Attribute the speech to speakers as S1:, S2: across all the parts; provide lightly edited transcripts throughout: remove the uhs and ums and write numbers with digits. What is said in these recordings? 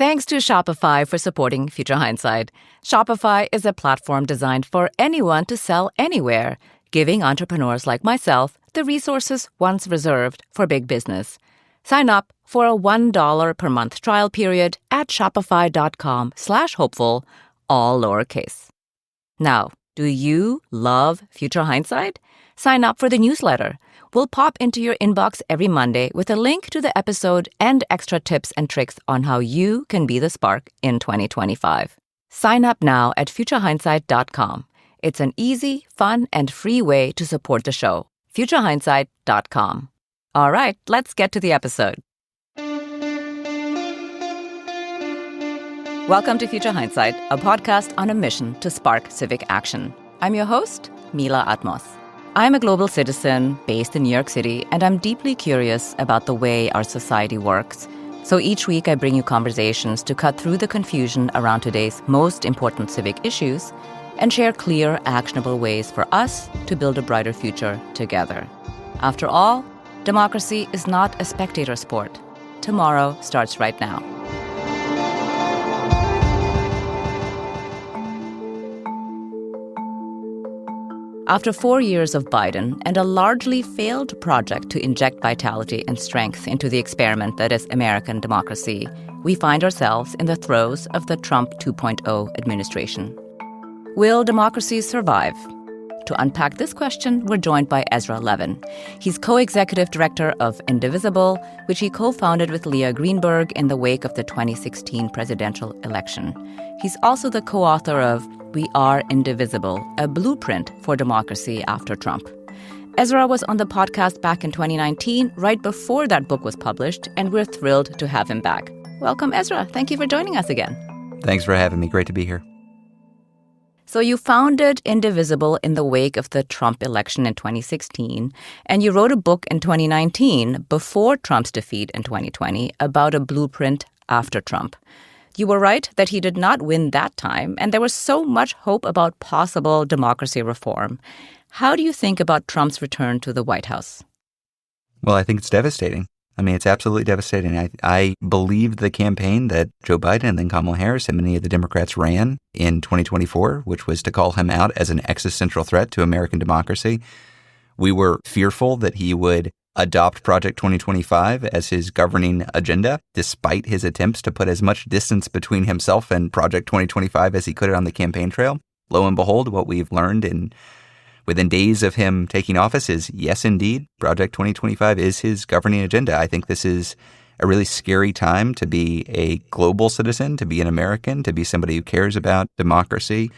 S1: Thanks to Shopify for supporting Future Hindsight. Shopify is a platform designed for anyone to sell anywhere, giving entrepreneurs like myself the resources once reserved for big business. Sign up for a $1 per month trial period at shopify.com/hopeful, all lowercase. Now, do you love Future Hindsight? Sign up for the newsletter. We'll pop into your inbox every Monday with a link to the episode and extra tips and tricks on how you can be the spark in 2025. Sign up now at futurehindsight.com. It's an easy, fun, and free way to support the show. futurehindsight.com. All right, let's get to the episode. Welcome to Future Hindsight, a podcast on a mission to spark civic action. I'm your host, Mila Atmos. I'm a global citizen based in New York City, and I'm deeply curious about the way our society works. So each week I bring you conversations to cut through the confusion around today's most important civic issues and share clear, actionable ways for us to build a brighter future together. After all, democracy is not a spectator sport. Tomorrow starts right now. After 4 years of Biden and a largely failed project to inject vitality and strength into the experiment that is American democracy, we find ourselves in the throes of the Trump 2.0 administration. Will democracy survive? To unpack this question, we're joined by Ezra Levin. He's Co-Executive Director of Indivisible, which he co-founded with Leah Greenberg in the wake of the 2016 presidential election. He's also the co-author of We Are Indivisible, a blueprint for democracy after Trump. Ezra was on the podcast back in 2019, right before that book was published, and we're thrilled to have him back. Welcome, Ezra. Thank you for joining us again.
S2: Thanks for having me. Great to be here.
S1: So you founded Indivisible in the wake of the Trump election in 2016, and you wrote a book in 2019, before Trump's defeat in 2020, about a blueprint after Trump. You were right that he did not win that time, and there was so much hope about possible democracy reform. How do you think about Trump's return to the White House?
S2: Well, I think it's devastating. I mean, it's absolutely devastating. I believed the campaign that Joe Biden and then Kamala Harris and many of the Democrats ran in 2024, which was to call him out as an existential threat to American democracy. We were fearful that he would adopt Project 2025 as his governing agenda, despite his attempts to put as much distance between himself and Project 2025 as he could on the campaign trail. Lo and behold, what we've learned within days of him taking office is, yes, indeed, Project 2025 is his governing agenda. I think this is a really scary time to be a global citizen, to be an American, to be somebody who cares about democracy.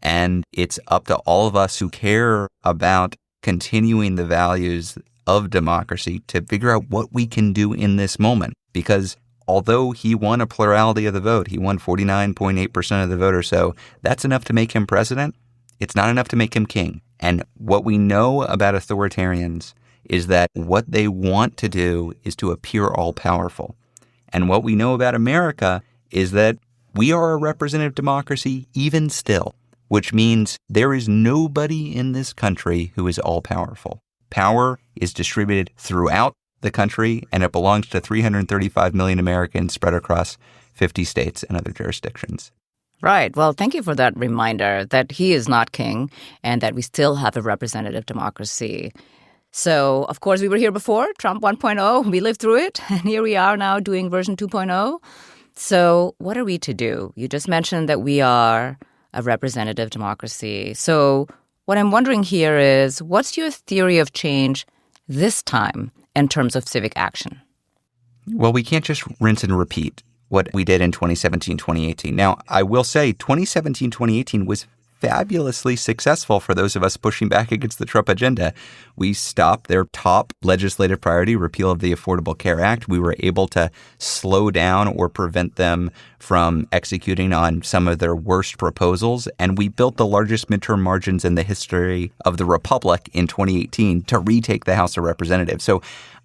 S2: And it's up to all of us who care about continuing the values of democracy to figure out what we can do in this moment. Because although he won a plurality of the vote, he won 49.8% of the vote or so, that's enough to make him president. It's not enough to make him king. And what we know about authoritarians is that what they want to do is to appear all-powerful. And what we know about America is that we are a representative democracy even still, which means there is nobody in this country who is all-powerful. Power is distributed throughout the country, and it belongs to 335 million Americans spread across 50 states and other jurisdictions.
S1: Right. Well, thank you for that reminder that he is not king and that we still have a representative democracy. So, of course, we were here before, Trump 1.0. We lived through it, and here we are now doing version 2.0. So what are we to do? You just mentioned that we are a representative democracy. So what I'm wondering here is, what's your theory of change this time in terms of civic action?
S2: Well, we can't just rinse and repeat what we did in 2017, 2018. Now, I will say 2017, 2018 was fabulously successful for those of us pushing back against the Trump agenda. We stopped their top legislative priority, repeal of the Affordable Care Act. We were able to slow down or prevent them from executing on some of their worst proposals. And we built the largest midterm margins in the history of the Republic in 2018 to retake the House of Representatives. So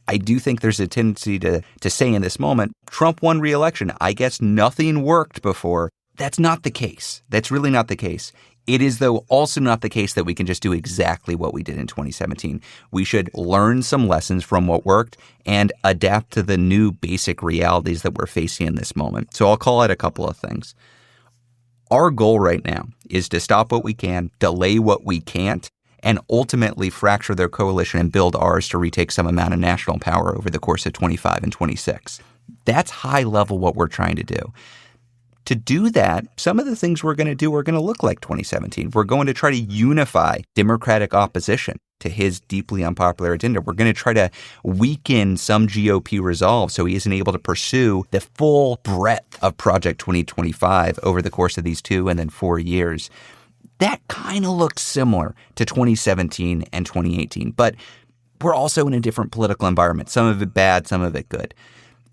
S2: I do think there's a tendency to say in this moment, Trump won re-election. I guess nothing worked before. That's not the case. That's really not the case. It is, though, also not the case that we can just do exactly what we did in 2017. We should learn some lessons from what worked and adapt to the new basic realities that we're facing in this moment. So I'll call out a couple of things. Our goal right now is to stop what we can, delay what we can't, and ultimately fracture their coalition and build ours to retake some amount of national power over the course of 25 and 26. That's high level what we're trying to do. To do that, some of the things we're going to do are going to look like 2017. We're going to try to unify Democratic opposition to his deeply unpopular agenda. We're going to try to weaken some GOP resolve so he isn't able to pursue the full breadth of Project 2025 over the course of these 2 and then 4 years. That kind of looks similar to 2017 and 2018, but we're also in a different political environment, some of it bad, some of it good.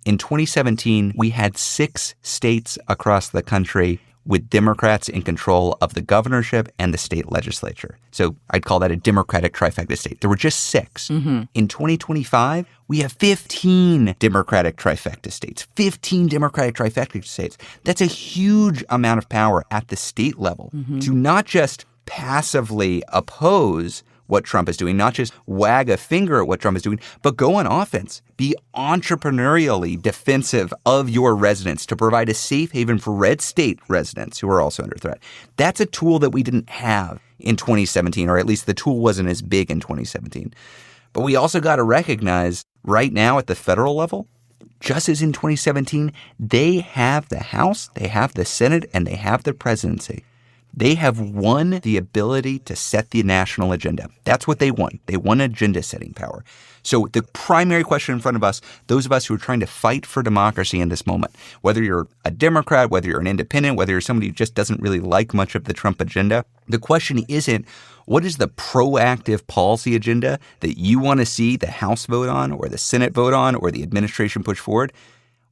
S2: In 2017, we had 6 states across the country with Democrats in control of the governorship and the state legislature. So I'd call that a Democratic trifecta state. There were just 6. Mm-hmm. In 2025, we have 15 Democratic trifecta states. 15 Democratic trifecta states. That's a huge amount of power at the state level to not just passively oppose what Trump is doing, not just wag a finger at what Trump is doing, but go on offense. Be entrepreneurially defensive of your residents to provide a safe haven for red state residents who are also under threat. That's a tool that we didn't have in 2017, or at least the tool wasn't as big in 2017. But we also got to recognize right now at the federal level, just as in 2017, they have the House, they have the Senate, and they have the presidency. They have won the ability to set the national agenda. That's what they won. They won agenda-setting power. So the primary question in front of us, those of us who are trying to fight for democracy in this moment, whether you're a Democrat, whether you're an independent, whether you're somebody who just doesn't really like much of the Trump agenda, the question isn't, what is the proactive policy agenda that you want to see the House vote on or the Senate vote on or the administration push forward?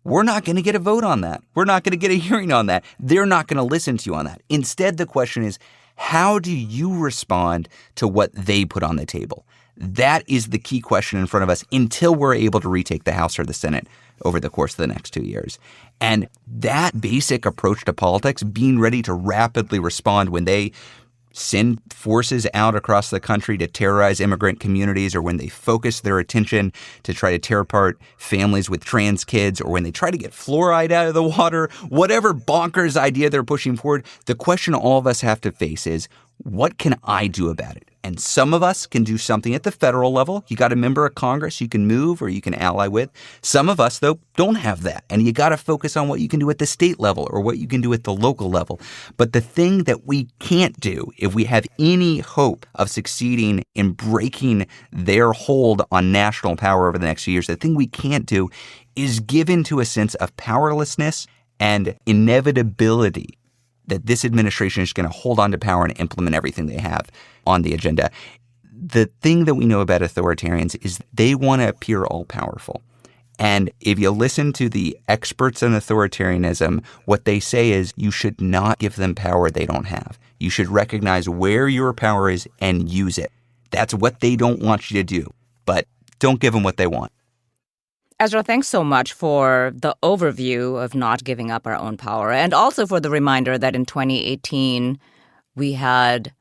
S2: We're not going to get a vote on that. We're not going to get a hearing on that. They're not going to listen to you on that. Instead, the question is, how do you respond to what they put on the table? That is the key question in front of us until we're able to retake the House or the Senate over the course of the next 2 years. And that basic approach to politics, being ready to rapidly respond when they send forces out across the country to terrorize immigrant communities, or when they focus their attention to try to tear apart families with trans kids, or when they try to get fluoride out of the water, whatever bonkers idea they're pushing forward, the question all of us have to face is, what can I do about it? And some of us can do something at the federal level. You got a member of Congress you can move or you can ally with. Some of us, though, don't have that. And you got to focus on what you can do at the state level or what you can do at the local level. But the thing that we can't do, if we have any hope of succeeding in breaking their hold on national power over the next few years, the thing we can't do is give into a sense of powerlessness and inevitability that this administration is going to hold on to power and implement everything they have on the agenda. The thing that we know about authoritarians is they want to appear all-powerful. And if you listen to the experts on authoritarianism, what they say is you should not give them power they don't have. You should recognize where your power is and use it. That's what they don't want you to do. But don't give them what they want.
S1: Ezra, thanks so much for the overview of not giving up our own power, and also for the reminder that in 2018, we had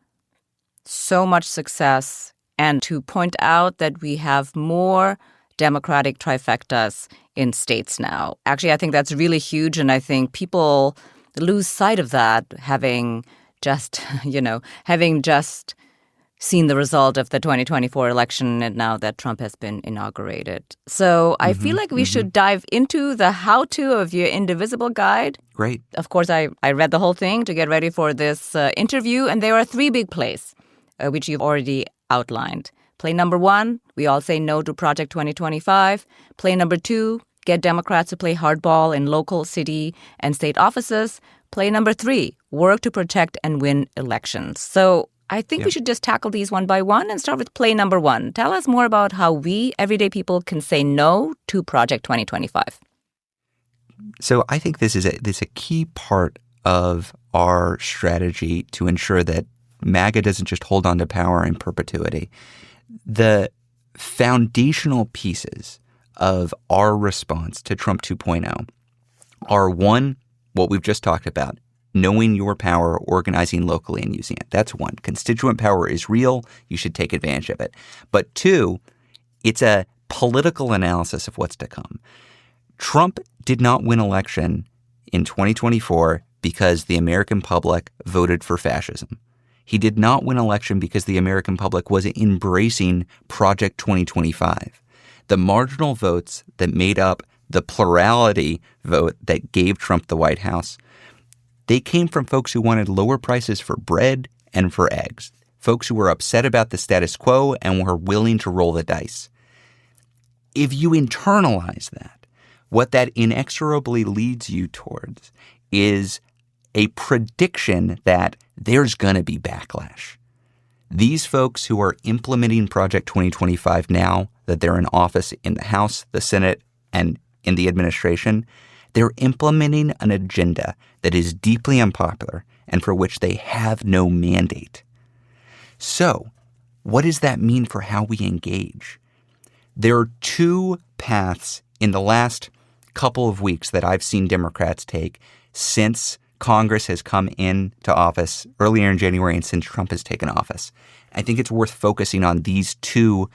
S1: so much success, and to point out that we have more Democratic trifectas in states now. Actually, I think that's really huge, and I think people lose sight of that having just seen the result of the 2024 election and now that Trump has been inaugurated. So I feel like we should dive into the how-to of your Indivisible guide.
S2: Great.
S1: Of course, I read the whole thing to get ready for this interview, and there are 3 big plays, which you've already outlined. Play number 1, we all say no to Project 2025. Play number 2, get Democrats to play hardball in local, city, and state offices. Play number 3, work to protect and win elections. So I think we should just tackle these one by one and start with play number 1. Tell us more about how we, everyday people, can say no to Project 2025.
S2: So I think this is a key part of our strategy to ensure that MAGA doesn't just hold on to power in perpetuity. The foundational pieces of our response to Trump 2.0 are, 1, what we've just talked about, knowing your power, organizing locally, and using it. That's one. Constituent power is real. You should take advantage of it. But two, it's a political analysis of what's to come. Trump did not win election in 2024 because the American public voted for fascism. He did not win election because the American public was embracing Project 2025. The marginal votes that made up the plurality vote that gave Trump the White House, they came from folks who wanted lower prices for bread and for eggs, folks who were upset about the status quo and were willing to roll the dice. If you internalize that, what that inexorably leads you towards is a prediction that there's going to be backlash. These folks who are implementing Project 2025 now, that they're in office in the House, the Senate, and in the administration, they're implementing an agenda that is deeply unpopular and for which they have no mandate. So, what does that mean for how we engage? There are two paths in the last couple of weeks that I've seen Democrats take since Congress has come into office earlier in January and since Trump has taken office. I think it's worth focusing on these two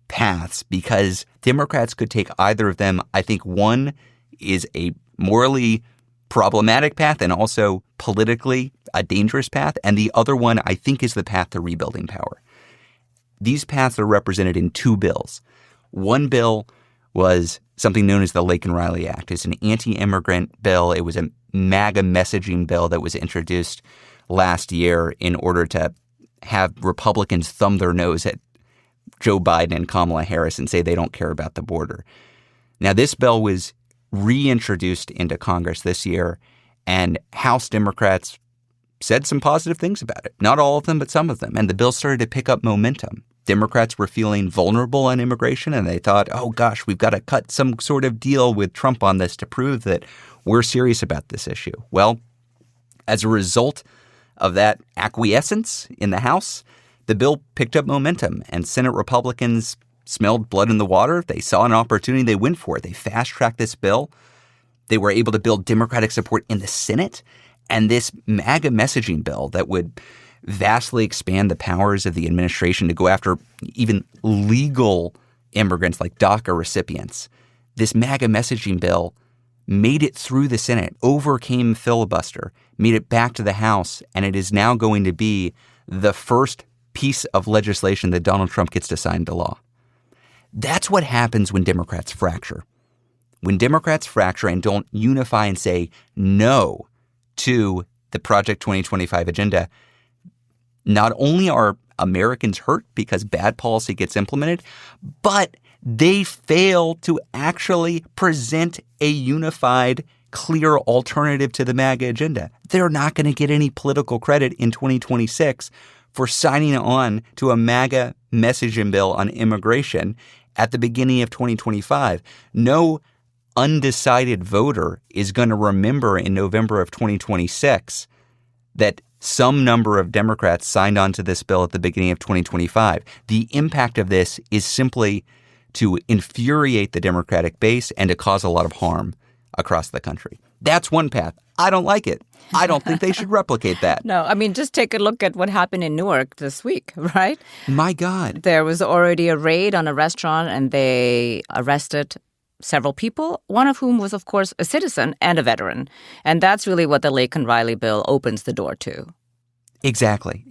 S2: paths because Democrats could take either of them. I think one is a morally problematic path and also politically a dangerous path. And the other one, I think, is the path to rebuilding power. These paths are represented in two bills. One bill was something known as the Lake and Riley Act. It's an anti-immigrant bill. It was a MAGA messaging bill that was introduced last year in order to have Republicans thumb their nose at Joe Biden and Kamala Harris and say they don't care about the border. Now, this bill was reintroduced into Congress this year, and House Democrats said some positive things about it. Not all of them, but some of them. And the bill started to pick up momentum. Democrats were feeling vulnerable on immigration, and they thought, oh, gosh, we've got to cut some sort of deal with Trump on this to prove that we're serious about this issue. Well, as a result of that acquiescence in the House, the bill picked up momentum, and Senate Republicans smelled blood in the water. They saw an opportunity. They went for it. They fast-tracked this bill. They were able to build Democratic support in the Senate, and this MAGA messaging bill that would vastly expand the powers of the administration to go after even legal immigrants like DACA recipients. This MAGA messaging bill made it through the Senate, overcame filibuster, made it back to the House, and it is now going to be the first piece of legislation that Donald Trump gets to sign into law. That's what happens when Democrats fracture. When Democrats fracture and don't unify and say no to the Project 2025 agenda, not only are Americans hurt because bad policy gets implemented, but they fail to actually present a unified, clear alternative to the MAGA agenda. They're not going to get any political credit in 2026 for signing on to a MAGA messaging bill on immigration at the beginning of 2025. No undecided voter is going to remember in November of 2026 that some number of Democrats signed on to this bill at the beginning of 2025. The impact of this is simply to infuriate the Democratic base and to cause a lot of harm across the country. That's one path. I don't like it. I don't think they should replicate that.
S1: No, I mean, just take a look at what happened in Newark this week, right?
S2: My God.
S1: There was already a raid on a restaurant and they arrested several people, one of whom was, of course, a citizen and a veteran. And that's really what the Lake and Riley bill opens the door to.
S2: Exactly.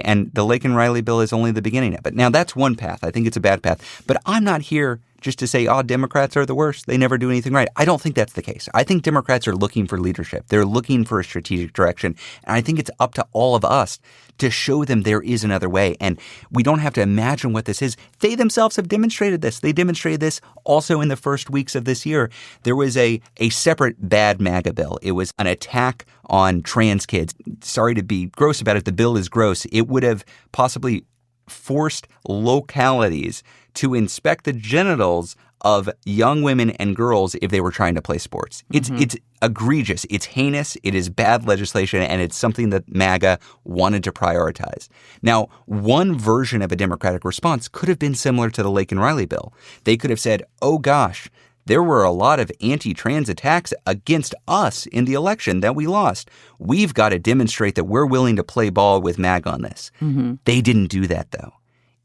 S2: And the Lake and Riley bill is only the beginning of it. Now, that's one path. I think it's a bad path. But I'm not here just to say, oh, Democrats are the worst. They never do anything right. I don't think that's the case. I think Democrats are looking for leadership. They're looking for a strategic direction. And I think it's up to all of us to show them there is another way. And we don't have to imagine what this is. They themselves have demonstrated this. They demonstrated this also in the first weeks of this year. There was a separate bad MAGA bill. It was an attack on trans kids. Sorry to be gross about it. The bill is gross. It would have possibly forced localities to inspect the genitals of young women and girls if they were trying to play sports. It's egregious. It's heinous. It is bad legislation, and it's something that MAGA wanted to prioritize. Now, one version of a Democratic response could have been similar to the Lake and Riley bill. They could have said, oh gosh, There were a lot of anti-trans attacks against us in the election that we lost. We've got to demonstrate that we're willing to play ball with MAG on this. Mm-hmm. They didn't do that, though.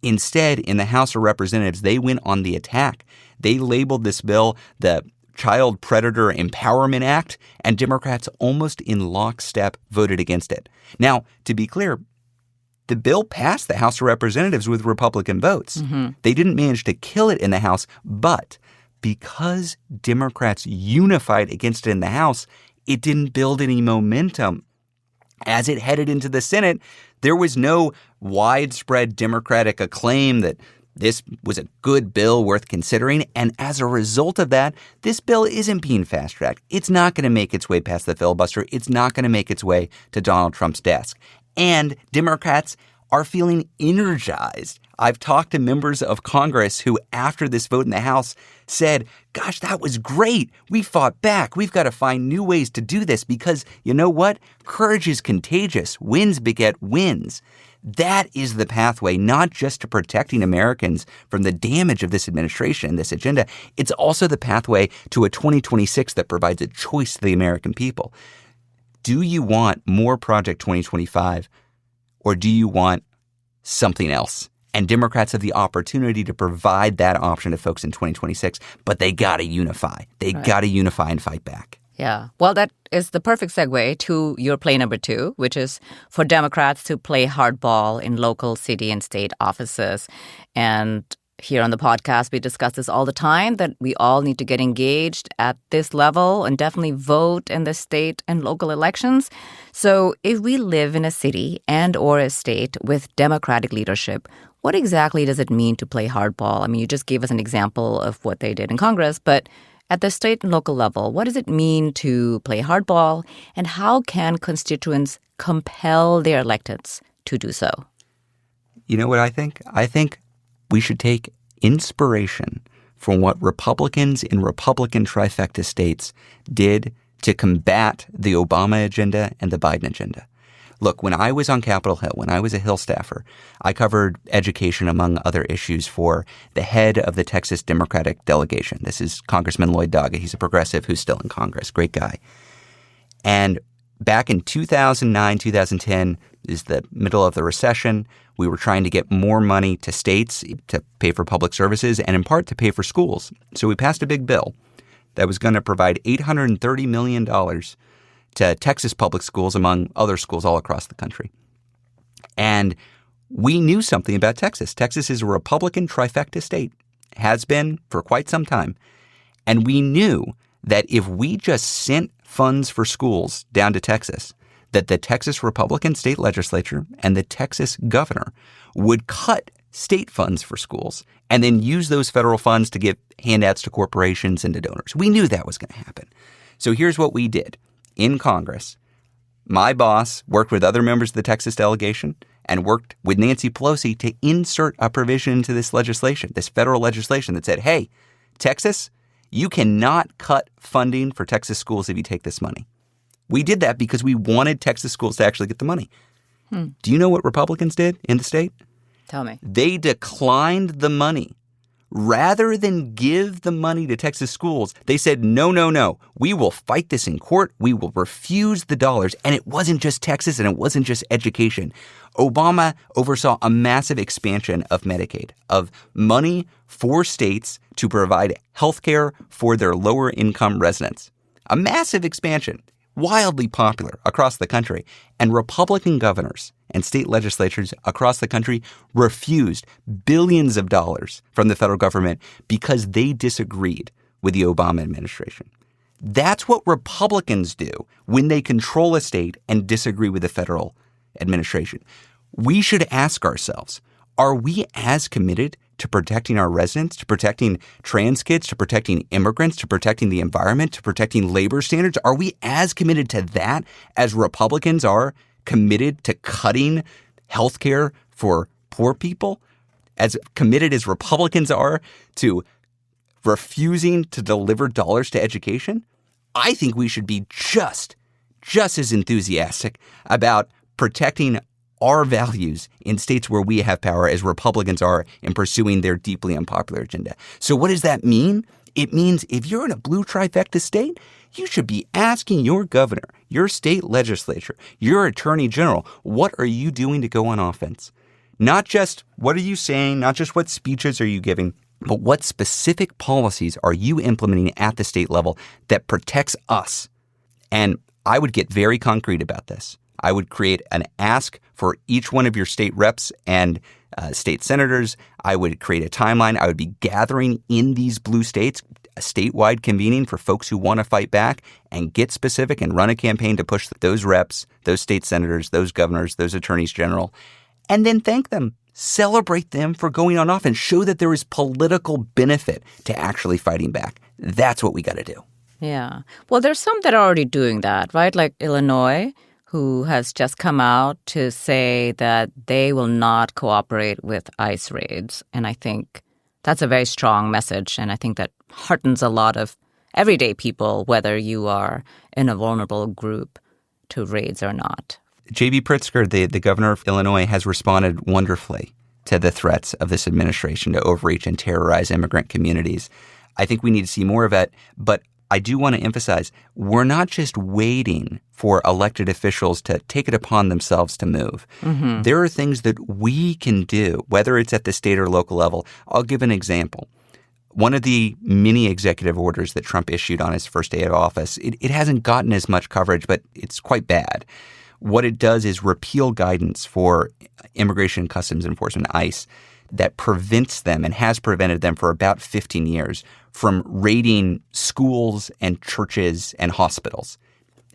S2: Instead, in the House of Representatives, they went on the attack. They labeled this bill the Child Predator Empowerment Act, and Democrats almost in lockstep voted against it. Now, to be clear, the bill passed the House of Representatives with Republican votes. Mm-hmm. They didn't manage to kill it in the House, but because Democrats unified against it in the House, it didn't build any momentum. As it headed into the Senate, there was no widespread Democratic acclaim that this was a good bill worth considering. And as a result of that, this bill isn't being fast-tracked. It's not going to make its way past the filibuster. It's not going to make its way to Donald Trump's desk. And Democrats are feeling energized. I've talked to members of Congress who, after this vote in the House, said, gosh, that was great. We fought back. We've got to find new ways to do this because, you know what? Courage is contagious. Wins beget wins. That is the pathway, not just to protecting Americans from the damage of this administration and this agenda. It's also the pathway to a 2026 that provides a choice to the American people. Do you want more Project 2025 or do you want something else? And Democrats have the opportunity to provide that option to folks in 2026, but they got to unify. They got to unify and fight back.
S1: Yeah. Well, that is the perfect segue to your play number 2, which is for Democrats to play hardball in local city and state offices. And here on the podcast, we discuss this all the time, that we all need to get engaged at this level and definitely vote in the state and local elections. So if we live in a city and or a state with Democratic leadership, what exactly does it mean to play hardball? I mean, you just gave us an example of what they did in Congress, but at the state and local level, what does it mean to play hardball, and how can constituents compel their electeds to do so?
S2: You know what I think? I think we should take inspiration from what Republicans in Republican trifecta states did to combat the Obama agenda and the Biden agenda. Look, when I was on Capitol Hill, when I was a Hill staffer, I covered education among other issues for the head of the Texas Democratic delegation. This is Congressman Lloyd Doggett. He's a progressive who's still in Congress. Great guy. And back in 2009, 2010 is the middle of the recession. We were trying to get more money to states to pay for public services and in part to pay for schools. So we passed a big bill that was going to provide $830 million to Texas public schools, among other schools all across the country. And we knew something about Texas. Texas is a Republican trifecta state, has been for quite some time. And we knew that if we just sent funds for schools down to Texas, that the Texas Republican state legislature and the Texas governor would cut state funds for schools and then use those federal funds to give handouts to corporations and to donors. We knew that was going to happen. So here's what we did. In Congress, my boss worked with other members of the Texas delegation and worked with Nancy Pelosi to insert a provision into this legislation, this federal legislation that said, hey, Texas, you cannot cut funding for Texas schools if you take this money. We did that because we wanted Texas schools to actually get the money. Do you know what Republicans did in the state?
S1: Tell me.
S2: They declined the money. Rather than give the money to Texas schools, they said, no, we will fight this in court. We will refuse the dollars. And it wasn't just Texas and it wasn't just education. Obama oversaw a massive expansion of Medicaid, of money for states to provide health care for their lower income residents. A massive expansion, wildly popular across the country. And Republican governors and state legislatures across the country refused billions of dollars from the federal government because they disagreed with the Obama administration. That's what Republicans do when they control a state and disagree with the federal administration. We should ask ourselves, are we as committed to protecting our residents, to protecting trans kids, to protecting immigrants, to protecting the environment, to protecting labor standards? Are we as committed to that as Republicans are committed to cutting health care for poor people? As committed as Republicans are to refusing to deliver dollars to education? I think we should be just as enthusiastic about protecting our values in states where we have power as Republicans are in pursuing their deeply unpopular agenda. So what does that mean? It means if you're in a blue trifecta state, you should be asking your governor, your state legislature, your attorney general, what are you doing to go on offense? Not just what are you saying, not just what speeches are you giving, but what specific policies are you implementing at the state level that protects us? And I would get very concrete about this. I would create an ask for each one of your state reps and state senators. I would create a timeline. I would be gathering in these blue states, a statewide convening for folks who want to fight back and get specific and run a campaign to push those reps, those state senators, those governors, those attorneys general, and then thank them. Celebrate them for going on offense. Show that there is political benefit to actually fighting back. That's what we got to do.
S1: Yeah. Well, there's some that are already doing that, right? Like Illinois, who has just come out to say that they will not cooperate with ICE raids. And I think that's a very strong message. And I think that heartens a lot of everyday people, whether you are in a vulnerable group to raids or not.
S2: J.B. Pritzker, the governor of Illinois, has responded wonderfully to the threats of this administration to overreach and terrorize immigrant communities. I think we need to see more of it. But I do want to emphasize, we're not just waiting for elected officials to take it upon themselves to move. Mm-hmm. There are things that we can do, whether it's at the state or local level. I'll give an example. One of the many executive orders that Trump issued on his first day of office, it hasn't gotten as much coverage, but it's quite bad. What it does is repeal guidance for Immigration and Customs Enforcement, ICE, that prevents them and has prevented them for about 15 years from raiding schools and churches and hospitals.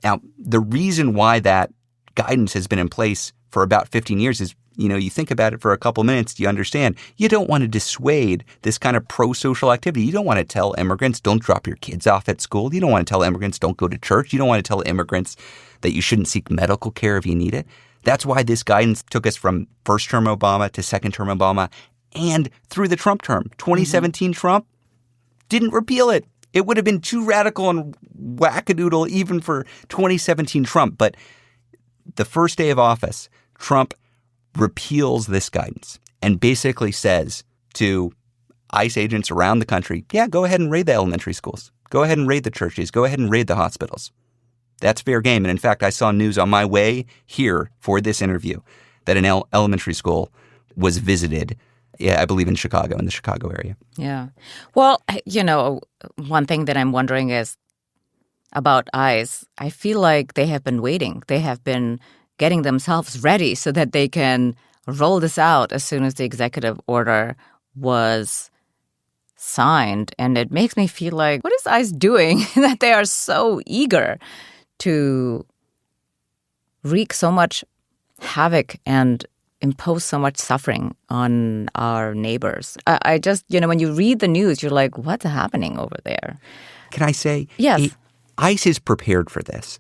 S2: Now, the reason why that guidance has been in place for about 15 years is, you think about it for a couple minutes, you understand, you don't want to dissuade this kind of pro-social activity. You don't want to tell immigrants, don't drop your kids off at school. You don't want to tell immigrants, don't go to church. You don't want to tell immigrants that you shouldn't seek medical care if you need it. That's why this guidance took us from first-term Obama to second-term Obama and through the Trump term. 2017 Trump didn't repeal it. It would have been too radical and wackadoodle even for 2017 Trump. But the first day of office, Trump repeals this guidance and basically says to ICE agents around the country, yeah, go ahead and raid the elementary schools. Go ahead and raid the churches. Go ahead and raid the hospitals. That's fair game. And in fact, I saw news on my way here for this interview that an elementary school was visited, I believe in Chicago, in the Chicago area.
S1: Yeah. Well, one thing that I'm wondering is about ICE. I feel like they have been waiting. They have been getting themselves ready so that they can roll this out as soon as the executive order was signed. And it makes me feel like, what is ICE doing that they are so eager to wreak so much havoc and impose so much suffering on our neighbors? I just, when you read the news, you're like, what's happening over there?
S2: Can I say?
S1: Yes.
S2: ICE is prepared for this.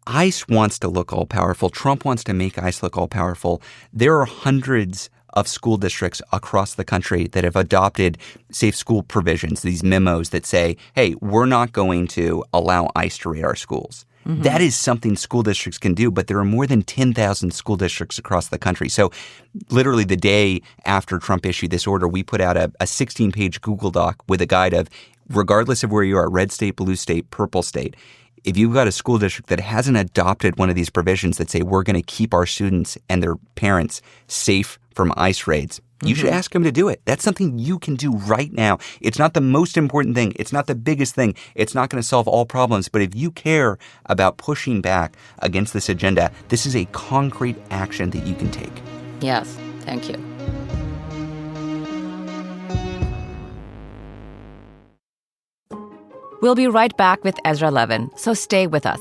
S2: ICE wants to look all-powerful. Trump wants to make ICE look all-powerful. There are hundreds of school districts across the country that have adopted safe school provisions, these memos that say, hey, we're not going to allow ICE to raid our schools. Mm-hmm. That is something school districts can do, but there are more than 10,000 school districts across the country. So literally the day after Trump issued this order, we put out a 16-page Google Doc with a guide of, regardless of where you are, red state, blue state, purple state, if you've got a school district that hasn't adopted one of these provisions that say we're going to keep our students and their parents safe from ICE raids, you should ask them to do it. That's something you can do right now. It's not the most important thing. It's not the biggest thing. It's not going to solve all problems. But if you care about pushing back against this agenda, this is a concrete action that you can take.
S1: Yes. Thank you. We'll be right back with Ezra Levin, so stay with us.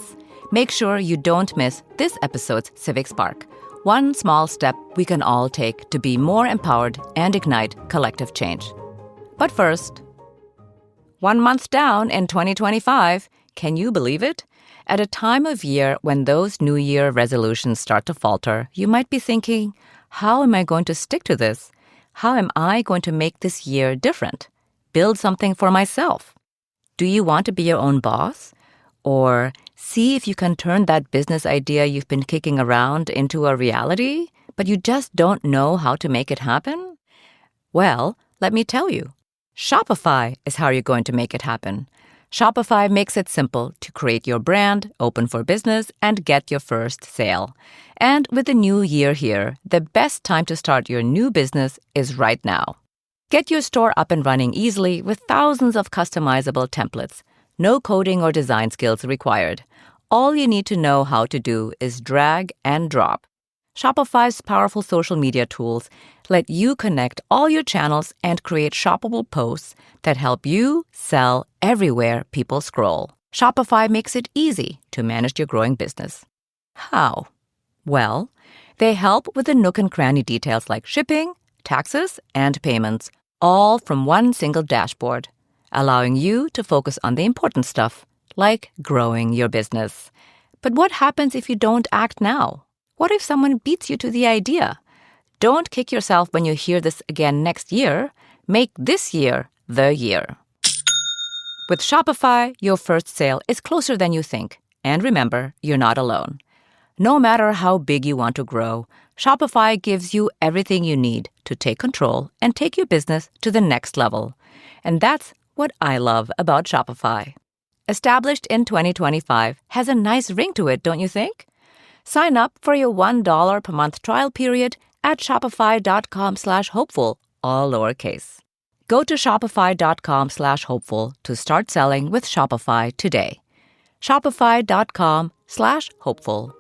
S1: Make sure you don't miss this episode's Civic Spark. One small step we can all take to be more empowered and ignite collective change. But first, 1 month down in 2025, can you believe it? At a time of year when those New Year resolutions start to falter, you might be thinking, how am I going to stick to this? How am I going to make this year different? Build something for myself. Do you want to be your own boss? Or see if you can turn that business idea you've been kicking around into a reality, but you just don't know how to make it happen? Well, let me tell you. Shopify is how you're going to make it happen. Shopify makes it simple to create your brand, open for business, and get your first sale. And with the new year here, the best time to start your new business is right now. Get your store up and running easily with thousands of customizable templates. No coding or design skills required. All you need to know how to do is drag and drop. Shopify's powerful social media tools let you connect all your channels and create shoppable posts that help you sell everywhere people scroll. Shopify makes it easy to manage your growing business. How? Well, they help with the nook and cranny details like shipping, taxes, and payments, all from one single dashboard, allowing you to focus on the important stuff, like growing your business. But what happens if you don't act now? What if someone beats you to the idea? Don't kick yourself when you hear this again next year. Make this year the year. With Shopify, your first sale is closer than you think. And remember, you're not alone. No matter how big you want to grow, Shopify gives you everything you need to take control and take your business to the next level. And that's what I love about Shopify. Established in 2025 has a nice ring to it, don't you think? Sign up for your $1 per month trial period at shopify.com/hopeful, all lowercase. Go to shopify.com/hopeful to start selling with Shopify today. Shopify.com/hopeful.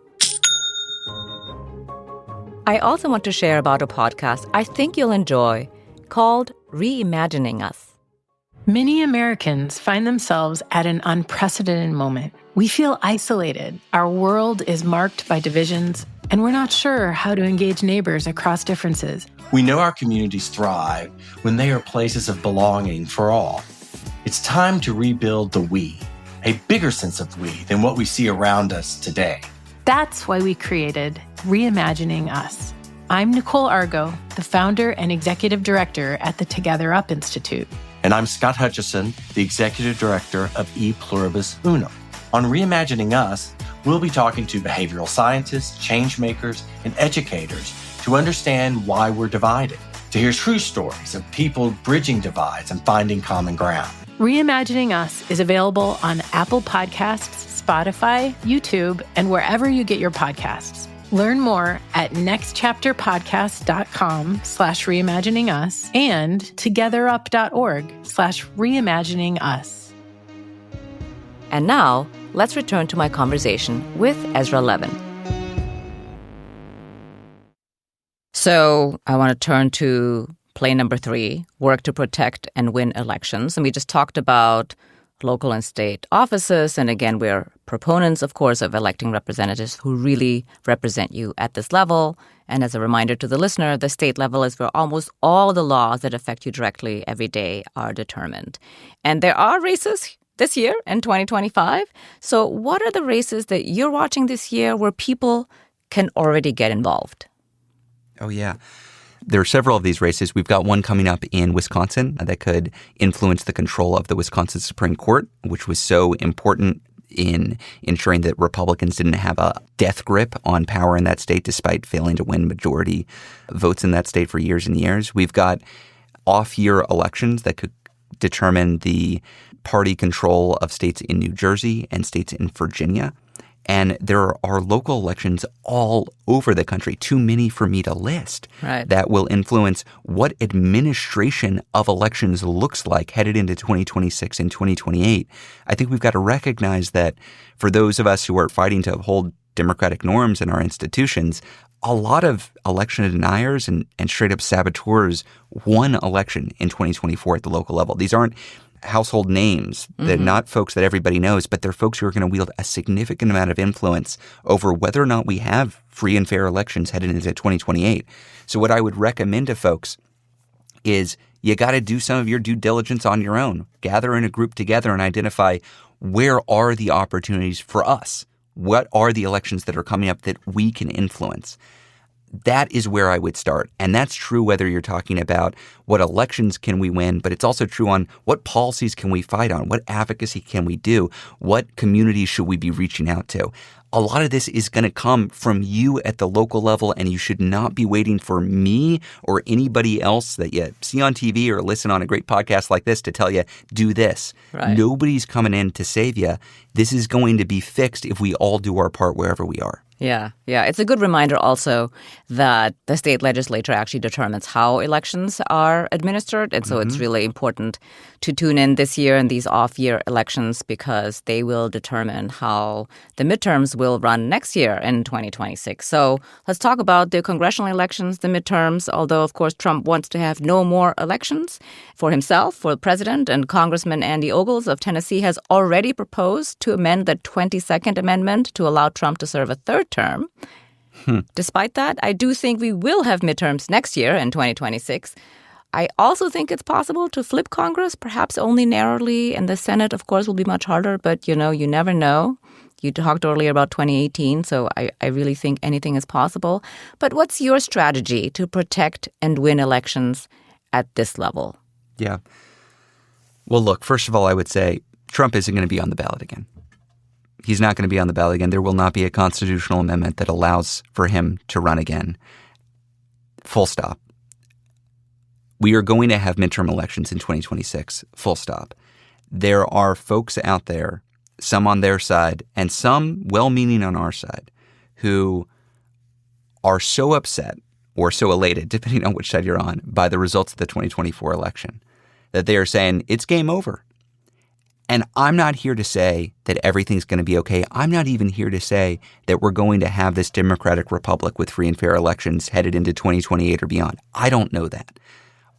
S1: I also want to share about a podcast I think you'll enjoy called Reimagining Us.
S3: Many Americans find themselves at an unprecedented moment. We feel isolated. Our world is marked by divisions, and we're not sure how to engage neighbors across differences.
S4: We know our communities thrive when they are places of belonging for all. It's time to rebuild the we, a bigger sense of we than what we see around us today.
S3: That's why we created Reimagining Us. I'm Nicole Argo, the founder and executive director at the Together Up Institute.
S4: And I'm Scott Hutchison, the executive director of E Pluribus Unum. On Reimagining Us, we'll be talking to behavioral scientists, change makers, and educators to understand why we're divided, to hear true stories of people bridging divides and finding common ground.
S3: Reimagining Us is available on Apple Podcasts, Spotify, YouTube, and wherever you get your podcasts. Learn more at nextchapterpodcast.com/reimaginingus and togetherup.org/reimaginingus.
S1: And now, let's return to my conversation with Ezra Levin. So I want to turn to play number 3, work to protect and win elections. And we just talked about local and state offices. And again, we're proponents, of course, of electing representatives who really represent you at this level. And as a reminder to the listener, the state level is where almost all the laws that affect you directly every day are determined. And there are races this year in 2025. So what are the races that you're watching this year where people can already get involved?
S2: Oh, yeah. There are several of these races. We've got one coming up in Wisconsin that could influence the control of the Wisconsin Supreme Court, which was so important in ensuring that Republicans didn't have a death grip on power in that state despite failing to win majority votes in that state for years and years. We've got off-year elections that could determine the party control of states in New Jersey and states in Virginia. And there are local elections all over the country, too many for me to list,
S1: right,
S2: that will influence what administration of elections looks like headed into 2026 and 2028. I think we've got to recognize that for those of us who are fighting to uphold democratic norms in our institutions, a lot of election deniers and straight-up saboteurs won election in 2024 at the local level. These aren't household names. They're not folks that everybody knows, but they're folks who are going to wield a significant amount of influence over whether or not we have free and fair elections headed into 2028. So what I would recommend to folks is you got to do some of your due diligence on your own. Gather in a group together and identify where are the opportunities for us? What are the elections that are coming up that we can influence? That is where I would start. And that's true whether you're talking about what elections can we win, but it's also true on what policies can we fight on, what advocacy can we do, what communities should we be reaching out to. A lot of this is going to come from you at the local level, and you should not be waiting for me or anybody else that you see on TV or listen on a great podcast like this to tell you, do this.
S1: Right.
S2: Nobody's coming in to save you. This is going to be fixed if we all do our part wherever we are.
S1: Yeah. It's a good reminder also that the state legislature actually determines how elections are administered. And so it's really important to tune in this year and these off-year elections because they will determine how the midterms will run next year in 2026. So let's talk about the congressional elections, the midterms, although, of course, Trump wants to have no more elections for himself, for the president, and Congressman Andy Ogles of Tennessee has already proposed to amend the 22nd Amendment to allow Trump to serve a third term. Despite that, I do think we will have midterms next year in 2026. I also think it's possible to flip Congress, perhaps only narrowly, and the Senate, of course, will be much harder. But, you never know. You talked earlier about 2018, so I really think anything is possible. But what's your strategy to protect and win elections at this level?
S2: Yeah. Well, look, first of all, I would say Trump isn't going to be on the ballot again. He's not going to be on the ballot again. There will not be a constitutional amendment that allows for him to run again. Full stop. We are going to have midterm elections in 2026. Full stop. There are folks out there, some on their side and some well-meaning on our side, who are so upset or so elated, depending on which side you're on, by the results of the 2024 election, that they are saying it's game over. And I'm not here to say that everything's going to be okay. I'm not even here to say that we're going to have this democratic republic with free and fair elections headed into 2028 or beyond. I don't know that.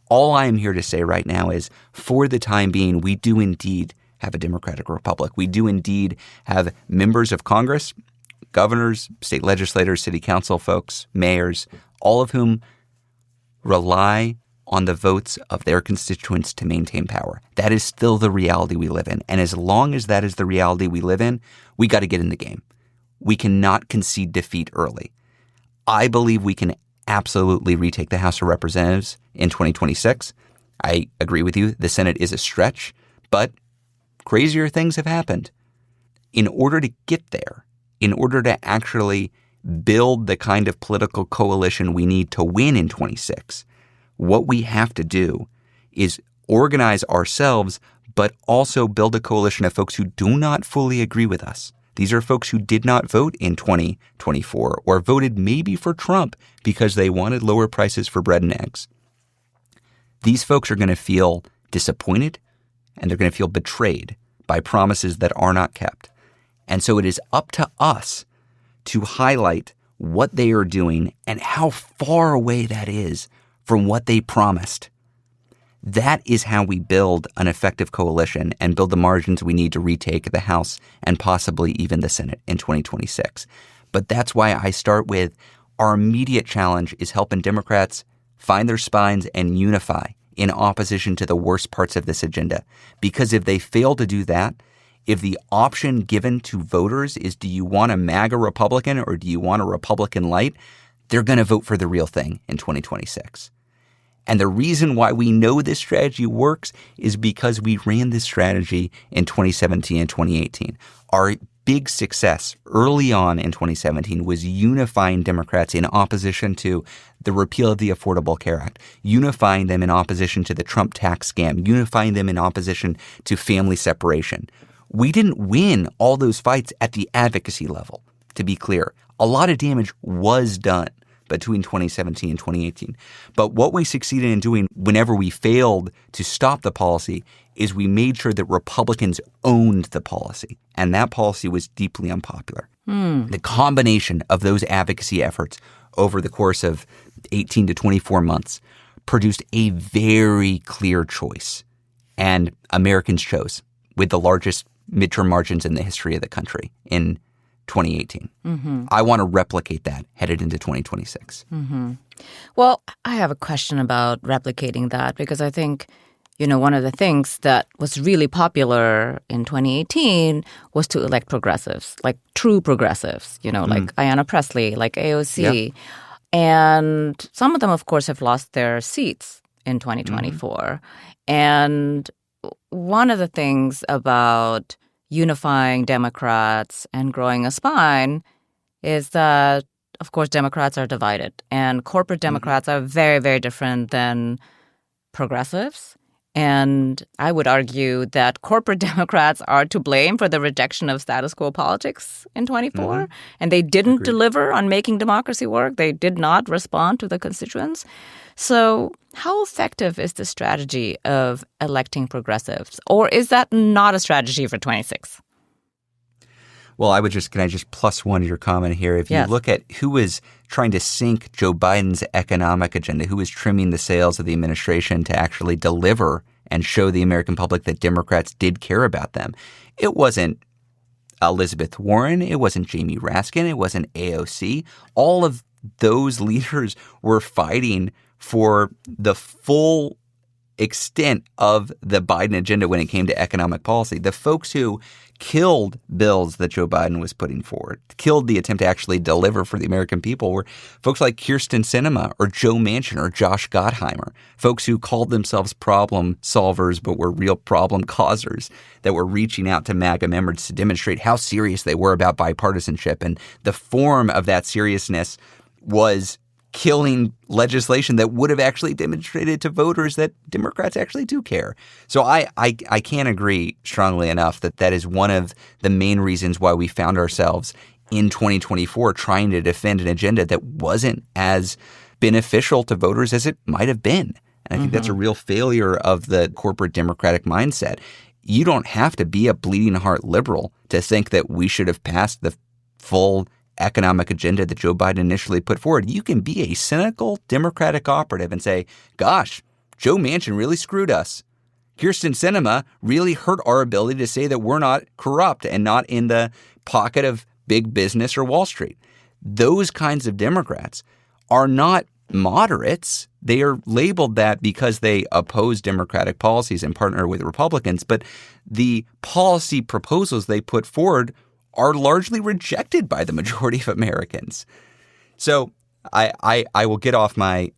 S2: All I am here to say right now is, for the time being, we do indeed have a democratic republic. We do indeed have members of Congress, governors, state legislators, city council folks, mayors, all of whom rely on the votes of their constituents to maintain power. That is still the reality we live in. And as long as that is the reality we live in, we got to get in the game. We cannot concede defeat early. I believe we can absolutely retake the House of Representatives in 2026. I agree with you. The Senate is a stretch, but crazier things have happened. In order to get there, in order to actually build the kind of political coalition we need to win in 26, what we have to do is organize ourselves, but also build a coalition of folks who do not fully agree with us. These are folks who did not vote in 2024 or voted maybe for Trump because they wanted lower prices for bread and eggs. These folks are going to feel disappointed and they're going to feel betrayed by promises that are not kept. And so it is up to us to highlight what they are doing and how far away that is from what they promised. That is how we build an effective coalition and build the margins we need to retake the House and possibly even the Senate in 2026. But that's why I start with our immediate challenge is helping Democrats find their spines and unify in opposition to the worst parts of this agenda. Because if they fail to do that, if the option given to voters is, do you want a MAGA Republican or do you want a Republican light, they're going to vote for the real thing in 2026. And the reason why we know this strategy works is because we ran this strategy in 2017 and 2018. Our big success early on in 2017 was unifying Democrats in opposition to the repeal of the Affordable Care Act, unifying them in opposition to the Trump tax scam, unifying them in opposition to family separation. We didn't win all those fights at the advocacy level, to be clear. A lot of damage was done between 2017 and 2018. But what we succeeded in doing whenever we failed to stop the policy is we made sure that Republicans owned the policy. And that policy was deeply unpopular. The combination of those advocacy efforts over the course of 18 to 24 months produced a very clear choice. And Americans chose with the largest midterm margins in the history of the country in 2018. I want to replicate that headed into 2026.
S1: Well, I have a question about replicating that because I think, one of the things that was really popular in 2018 was to elect progressives, like true progressives, like Ayanna Pressley, like AOC.
S2: Yeah.
S1: And some of them, of course, have lost their seats in 2024. And one of the things about unifying Democrats and growing a spine is that, of course, Democrats are divided. And corporate Democrats are very, very different than progressives. And I would argue that corporate Democrats are to blame for the rejection of status quo politics in 24. And they didn't deliver on making democracy work. They did not respond to the constituents. So how effective is the strategy of electing progressives? Or is that not a strategy for 26?
S2: Well, can I just plus one to your comment here? If you look at who is trying to sink Joe Biden's economic agenda, who is trimming the sails of the administration to actually deliver and show the American public that Democrats did care about them, it wasn't Elizabeth Warren, it wasn't Jamie Raskin, it wasn't AOC. All of those leaders were fighting for the full extent of the Biden agenda when it came to economic policy. The folks who killed bills that Joe Biden was putting forward, killed the attempt to actually deliver for the American people, were folks like Kyrsten Sinema or Joe Manchin or Josh Gottheimer, folks who called themselves problem solvers but were real problem causers, that were reaching out to MAGA members to demonstrate how serious they were about bipartisanship. And the form of that seriousness was killing legislation that would have actually demonstrated to voters that Democrats actually do care. So I can't agree strongly enough that that is one of the main reasons why we found ourselves in 2024 trying to defend an agenda that wasn't as beneficial to voters as it might have been. And I think that's a real failure of the corporate Democratic mindset. You don't have to be a bleeding heart liberal to think that we should have passed the full economic agenda that Joe Biden initially put forward. You can be a cynical Democratic operative and say, gosh, Joe Manchin really screwed us. Kyrsten Sinema really hurt our ability to say that we're not corrupt and not in the pocket of big business or Wall Street. Those kinds of Democrats are not moderates. They are labeled that because they oppose Democratic policies and partner with Republicans. But the policy proposals they put forward are largely rejected by the majority of Americans. So I will get off my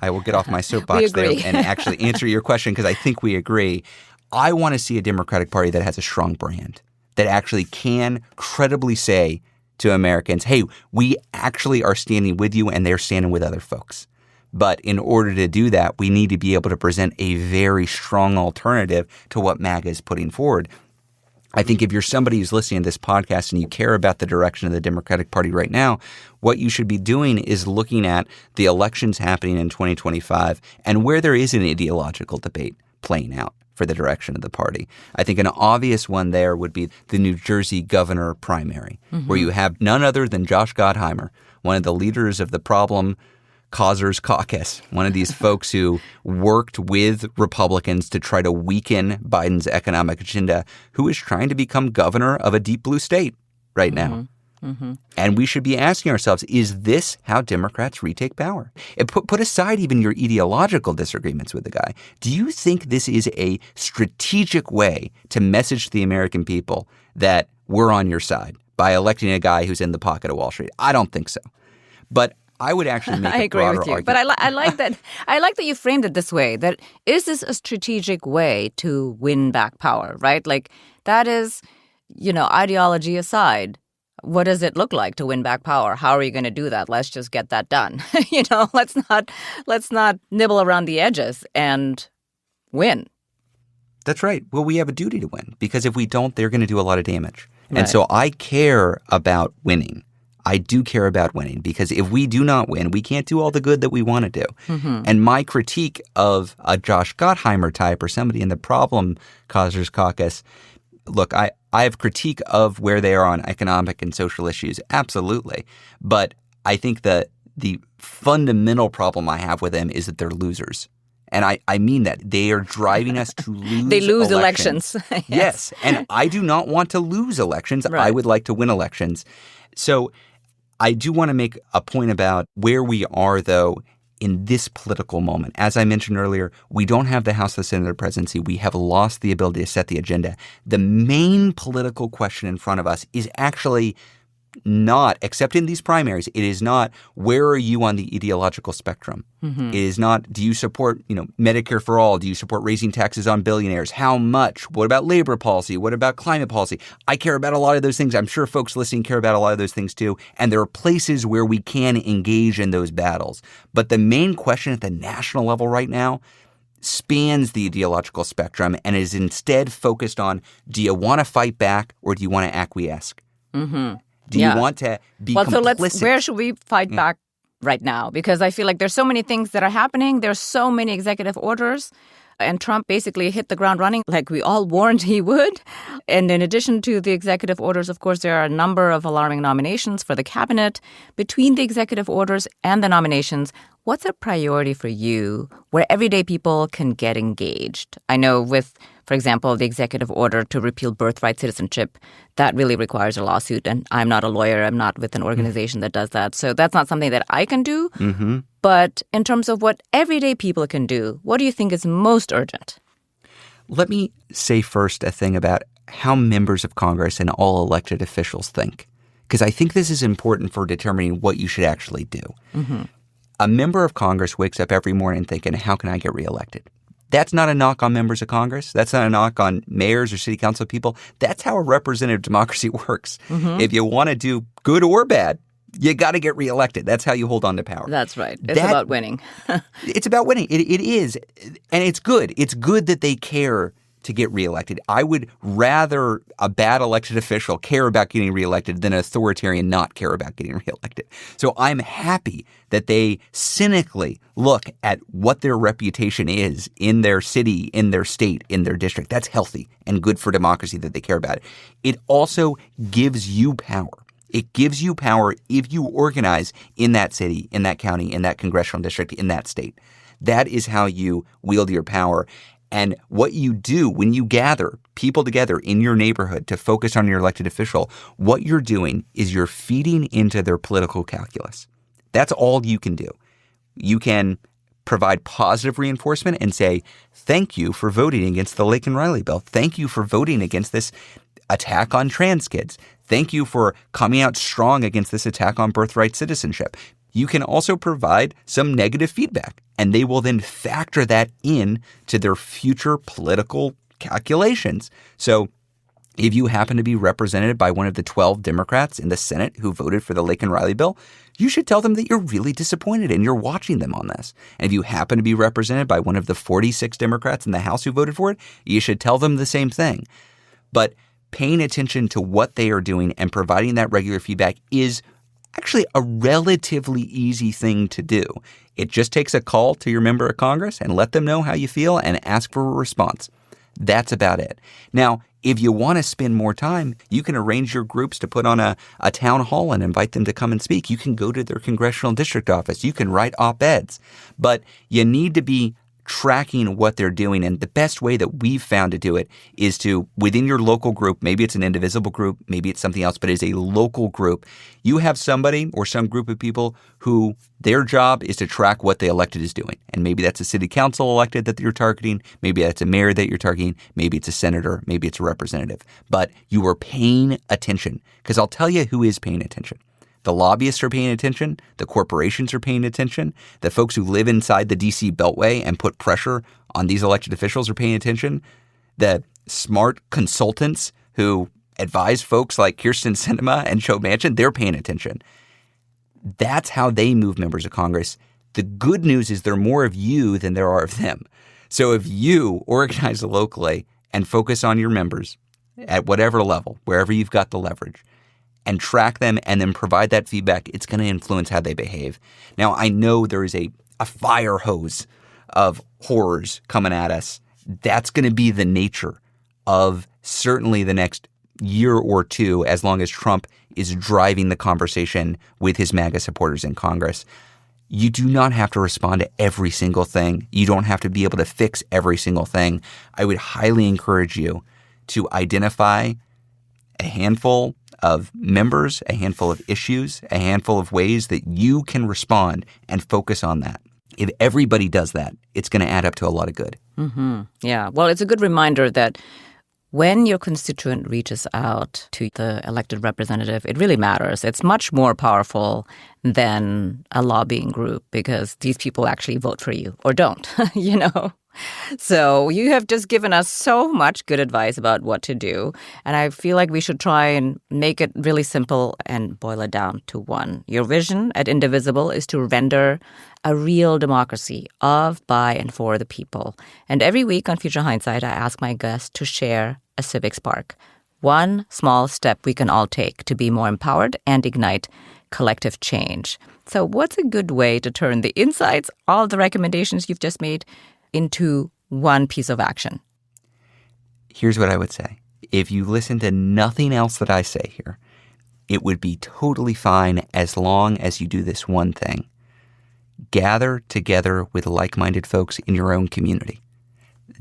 S2: soapbox there and actually answer your question, because I think we agree. I want to see a Democratic Party that has a strong brand, that actually can credibly say to Americans, hey, we actually are standing with you and they're standing with other folks. But in order to do that, we need to be able to present a very strong alternative to what MAGA is putting forward. I think if you're somebody who's listening to this podcast and you care about the direction of the Democratic Party right now, what you should be doing is looking at the elections happening in 2025 and where there is an ideological debate playing out for the direction of the party. I think an obvious one there would be the New Jersey governor primary, where you have none other than Josh Gottheimer, one of the leaders of the Problem Causers Caucus, one of these folks who worked with Republicans to try to weaken Biden's economic agenda, who is trying to become governor of a deep blue state right now. And we should be asking ourselves, is this how Democrats retake power? And put aside even your ideological disagreements with the guy. Do you think this is a strategic way to message to the American people that we're on your side by electing a guy who's in the pocket of Wall Street? I don't think so. But I would actually make
S1: I
S2: a broader
S1: agree with you,
S2: argument.
S1: but I like that. I like that you framed it this way. That is this a strategic way to win back power, right? Like that is, ideology aside, what does it look like to win back power? How are you going to do that? Let's just get that done. Let's not nibble around the edges and win.
S2: That's right. Well, we have a duty to win, because if we don't, they're going to do a lot of damage.
S1: Right.
S2: And so I care about winning. I do care about winning, because if we do not win, we can't do all the good that we want to do. And my critique of a Josh Gottheimer type or somebody in the Problem Causers Caucus, look, I have critique of where they are on economic and social issues, absolutely. But I think that the fundamental problem I have with them is that they're losers. And I mean that. They are driving us to lose
S1: They lose
S2: elections.
S1: Yes.
S2: And I do not want to lose elections.
S1: Right.
S2: I would like to win elections. So I do want to make a point about where we are, though, in this political moment. As I mentioned earlier, we don't have the House, the Senate, or presidency. We have lost the ability to set the agenda. The main political question in front of us is actually not, except in these primaries, it is not where are you on the ideological spectrum. It is not, do you support, Medicare for all? Do you support raising taxes on billionaires? How much? What about labor policy? What about climate policy? I care about a lot of those things. I'm sure folks listening care about a lot of those things too. And there are places where we can engage in those battles. But the main question at the national level right now spans the ideological spectrum and is instead focused on, do you want to fight back or do you want to acquiesce? Do you want to be complicit?
S1: So where should we fight back right now? Because I feel like there's so many things that are happening. There's so many executive orders. And Trump basically hit the ground running like we all warned he would. And in addition to the executive orders, of course, there are a number of alarming nominations for the cabinet. Between the executive orders and the nominations, what's a priority for you where everyday people can get engaged? I know with, for example, the executive order to repeal birthright citizenship, that really requires a lawsuit. And I'm not a lawyer. I'm not with an organization that does that. So that's not something that I can do. But in terms of what everyday people can do, what do you think is most urgent?
S2: Let me say first a thing about how members of Congress and all elected officials think, because I think this is important for determining what you should actually do. A member of Congress wakes up every morning thinking, how can I get reelected? That's not a knock on members of Congress. That's not a knock on mayors or city council people. That's how a representative democracy works. If you want to do good or bad, you got to get reelected. That's how you hold on to power.
S1: That's right. It's about winning.
S2: It's about winning. It is. And it's good. It's good that they care to get reelected. I would rather a bad elected official care about getting reelected than an authoritarian not care about getting reelected. So I'm happy that they cynically look at what their reputation is in their city, in their state, in their district. That's healthy and good for democracy that they care about it. It also gives you power. It gives you power if you organize in that city, in that county, in that congressional district, in that state. That is how you wield your power. And what you do when you gather people together in your neighborhood to focus on your elected official, what you're doing is you're feeding into their political calculus. That's all you can do. You can provide positive reinforcement and say, thank you for voting against the Lake and Riley bill. Thank you for voting against this attack on trans kids. Thank you for coming out strong against this attack on birthright citizenship. You can also provide some negative feedback, and they will then factor that in to their future political calculations. So if you happen to be represented by one of the 12 Democrats in the Senate who voted for the Lake and Riley bill, you should tell them that you're really disappointed and you're watching them on this. And if you happen to be represented by one of the 46 Democrats in the House who voted for it, you should tell them the same thing. But paying attention to what they are doing and providing that regular feedback is actually a relatively easy thing to do. It just takes a call to your member of Congress and let them know how you feel and ask for a response. That's about it. Now, if you want to spend more time, you can arrange your groups to put on a town hall and invite them to come and speak. You can go to their congressional district office. You can write op-eds. But you need to be tracking what they're doing. And the best way that we've found to do it is to, within your local group, maybe it's an Indivisible group, maybe it's something else, but it's a local group, you have somebody or some group of people who their job is to track what the elected is doing. And maybe that's a city council elected that you're targeting. Maybe that's a mayor that you're targeting. Maybe it's a senator. Maybe it's a representative. But you are paying attention, because I'll tell you who is paying attention. The lobbyists are paying attention. The corporations are paying attention. The folks who live inside the D.C. Beltway and put pressure on these elected officials are paying attention. The smart consultants who advise folks like Kyrsten Sinema and Joe Manchin, they're paying attention. That's how they move members of Congress. The good news is there are more of you than there are of them. So if you organize locally and focus on your members at whatever level, wherever you've got the leverage, and track them and then provide that feedback, it's going to influence how they behave. Now, I know there is a fire hose of horrors coming at us. That's going to be the nature of certainly the next year or two, as long as Trump is driving the conversation with his MAGA supporters in Congress. You do not have to respond to every single thing. You don't have to be able to fix every single thing. I would highly encourage you to identify a handful of members, a handful of issues, a handful of ways that you can respond and focus on that. If everybody does that, it's going to add up to a lot of good.
S1: Yeah. Well, it's a good reminder that when your constituent reaches out to the elected representative, it really matters. It's much more powerful than a lobbying group because these people actually vote for you or don't, So you have just given us so much good advice about what to do. And I feel like we should try and make it really simple and boil it down to one. Your vision at Indivisible is to render a real democracy of, by, and for the people. And every week on Future Hindsight, I ask my guests to share a civic spark. One small step we can all take to be more empowered and ignite collective change. So what's a good way to turn the insights, all the recommendations you've just made, into one piece of action?
S2: Here's what I would say. If you listen to nothing else that I say here, it would be totally fine as long as you do this one thing. Gather together with like-minded folks in your own community.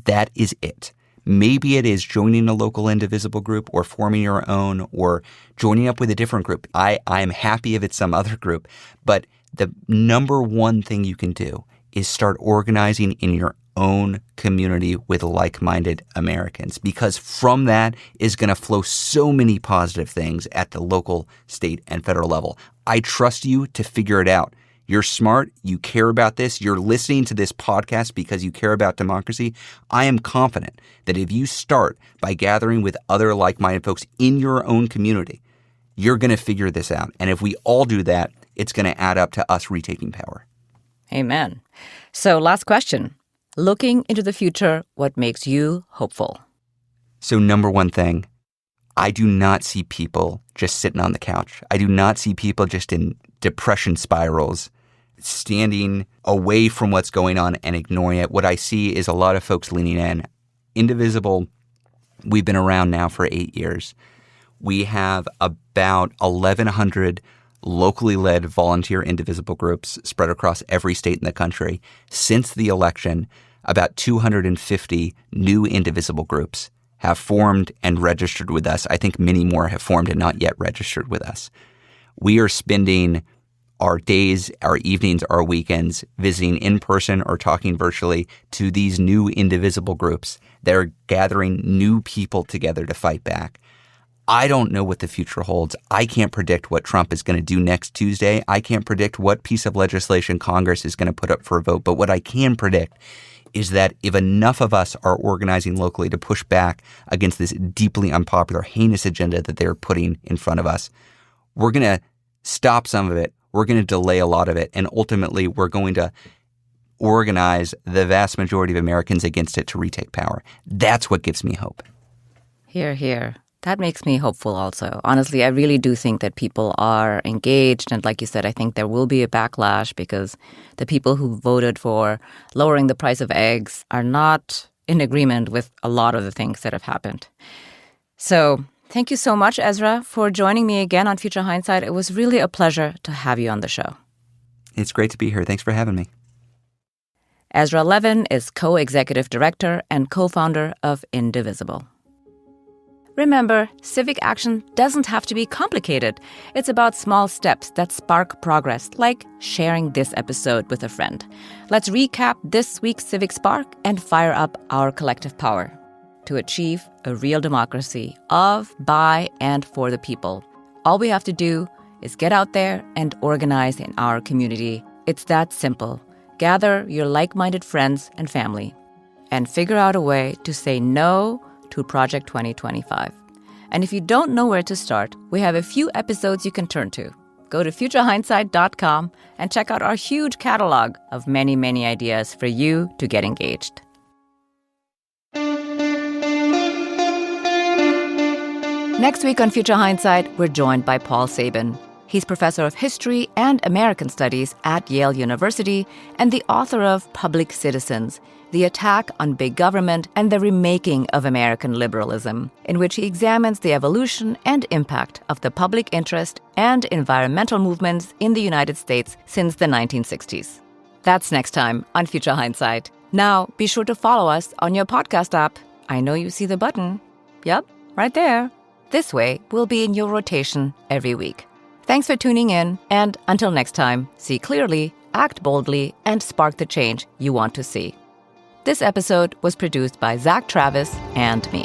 S2: That is it. Maybe it is joining a local Indivisible group or forming your own or joining up with a different group. I'm happy if it's some other group. But the number one thing you can do is start organizing in your own community with like-minded Americans, because from that is going to flow so many positive things at the local, state, and federal level. I trust you to figure it out. You're smart. You care about this. You're listening to this podcast because you care about democracy. I am confident that if you start by gathering with other like-minded folks in your own community, you're going to figure this out. And if we all do that, it's going to add up to us retaking power.
S1: Amen. So last question. Looking into the future, what makes you hopeful?
S2: So number one thing, I do not see people just sitting on the couch. I do not see people just in depression spirals, standing away from what's going on and ignoring it. What I see is a lot of folks leaning in. Indivisible, we've been around now for 8 years. We have about 1,100 locally led volunteer Indivisible groups spread across every state in the country. Since the election, about 250 new Indivisible groups have formed and registered with us. I think many more have formed and not yet registered with us. We are spending our days, our evenings, our weekends visiting in person or talking virtually to these new Indivisible groups that are gathering new people together to fight back. I don't know what the future holds. I can't predict what Trump is going to do next Tuesday. I can't predict what piece of legislation Congress is going to put up for a vote. But what I can predict is that if enough of us are organizing locally to push back against this deeply unpopular, heinous agenda that they're putting in front of us, we're going to stop some of it. We're going to delay a lot of it. And ultimately, we're going to organize the vast majority of Americans against it to retake power. That's what gives me hope.
S1: Hear, hear. That makes me hopeful also. Honestly, I really do think that people are engaged. And like you said, I think there will be a backlash because the people who voted for lowering the price of eggs are not in agreement with a lot of the things that have happened. So thank you so much, Ezra, for joining me again on Future Hindsight. It was really a pleasure to have you on the show.
S2: It's great to be here. Thanks for having me.
S1: Ezra Levin is Co-Executive Director and co-founder of Indivisible. Remember, civic action doesn't have to be complicated. It's about small steps that spark progress, like sharing this episode with a friend. Let's recap this week's Civic Spark and fire up our collective power to achieve a real democracy of, by, and for the people. All we have to do is get out there and organize in our community. It's that simple. Gather your like-minded friends and family and figure out a way to say no to Project 2025. And if you don't know where to start, we have a few episodes you can turn to. Go to futurehindsight.com and check out our huge catalog of many, many ideas for you to get engaged. Next week on Future Hindsight, we're joined by Paul Sabin. He's professor of history and American studies at Yale University and the author of Public Citizens, The Attack on Big Government and the Remaking of American Liberalism, in which he examines the evolution and impact of the public interest and environmental movements in the United States since the 1960s. That's next time on Future Hindsight. Now, be sure to follow us on your podcast app. I know you see the button. Yep, right there. This way, we'll be in your rotation every week. Thanks for tuning in, and until next time, see clearly, act boldly, and spark the change you want to see. This episode was produced by Zach Travis and me.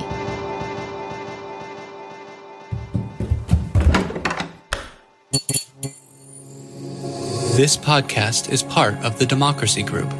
S5: This podcast is part of the Democracy Group,